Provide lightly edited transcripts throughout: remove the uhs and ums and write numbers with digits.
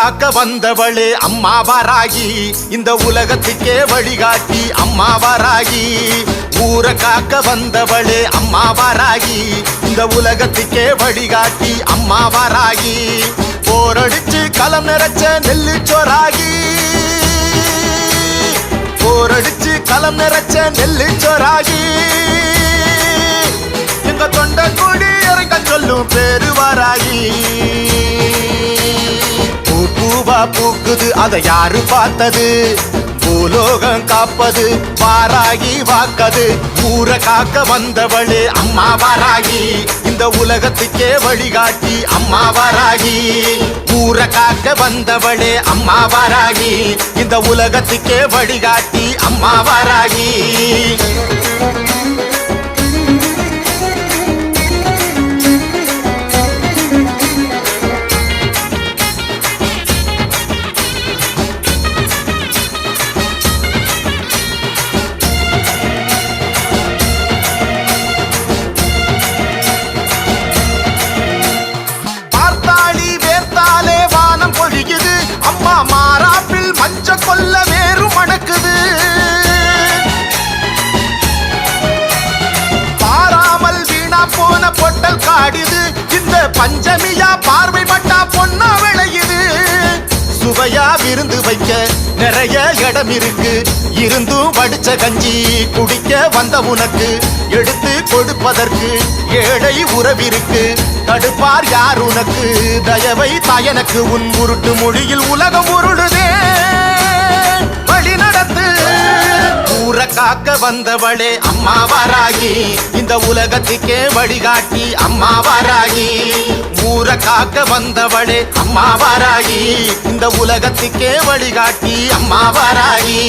காக்க வந்தவளே அம்மா வாராகி, இந்த உலகத்துக்கே வழிகாட்டி அம்மா வாராகி. ஊரை காக்க வந்தவளே அம்மா வாராகி, இந்த உலகத்துக்கே வழிகாட்டி அம்மா வாராகி. போரடிச்சு களம் நிறைச்ச நெல்லு சோறாகி, போரடிச்சு களம் நிறைச்ச நெல்லு சோறாகி. எங்க தொண்ட கூடி இறங்க சொல்லும் பேரு வாராகி. பூவா பூக்குது அதை யாரு பார்த்தது, பூலோகம் காப்பது வாராகி வாக்கது. ஊரை காக்க வந்தவளே அம்மா வாராகி, இந்த உலகத்துக்கே வழிகாட்டி அம்மா வாராகி. ஊரை காக்க வந்தவளே அம்மா வாராகி, இந்த உலகத்துக்கே வழிகாட்டி அம்மா வாராகி. அம்மா மாறாப்பில் மஞ்ச கொல்ல வேறு மணக்குது, பாராமல் வீணா போன பொட்டல் காடுது. இந்த பஞ்சமியா பார்வை பட்டா பொன்னா விளையுது. சுவையா விருந்து வைக்க நிறைய இடம் இருக்கு, இருந்தும் வடிச்ச கஞ்சி குடிக்க வந்த உனக்கு எடுத்து கொடுப்பதற்கு ஏழை உறவிருக்கு. தடுப்பார் யார் உனக்கு, தயவை தாயனக்கு. உன் உருட்டு மொழியில் உலகம் உருளுதே, வழி நடத்து. ஊரை காக்க வந்தவளே அம்மா வாராகி, இந்த உலகத்துக்கே வழிகாட்டி அம்மா வாராகி. ஊரை காக்க வந்தவளே அம்மா வாராகி, இந்த உலகத்துக்கே வழிகாட்டி அம்மா வாராகி.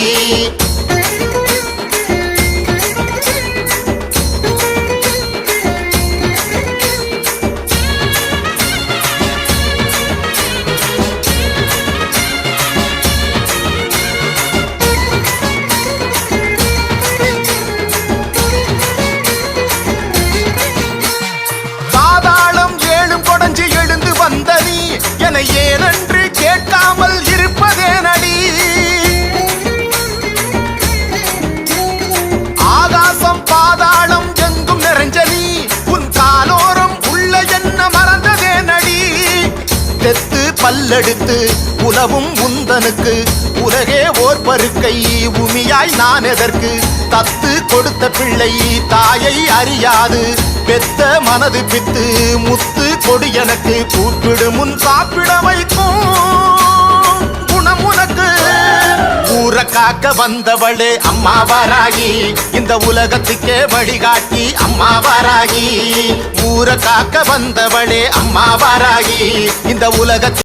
என ஏனென்று கேட்காமல் இருப்பதே நடி. ஆகாசம் பாதாளம் எங்கும் நிறைஞ்ச நீ, உன் காலோரம் உள்ள என்ன மறந்ததே நடி. தெத்து பல்லெடுத்து உலவும் உந்தனுக்கு உலகே ஓர் பருக்கை உமியாய் நான் எதற்கு. தத்து கொடுத்த பிள்ளை தாயை அறியாது, பெத்த மனது பித்து முத்து கொடி எனக்கு. கூப்பிடு முன் சாப்பிட வைக்கும் குணம் உனக்கு. ஊரை காக்க வந்தவளே அம்மா வாராகி, இந்த உலகத்துக்கே வழிகாட்டி அம்மா வாராகி. ஊரை காக்க வந்தவளே அம்மா வாராகி, இந்த உலகத்துக்கு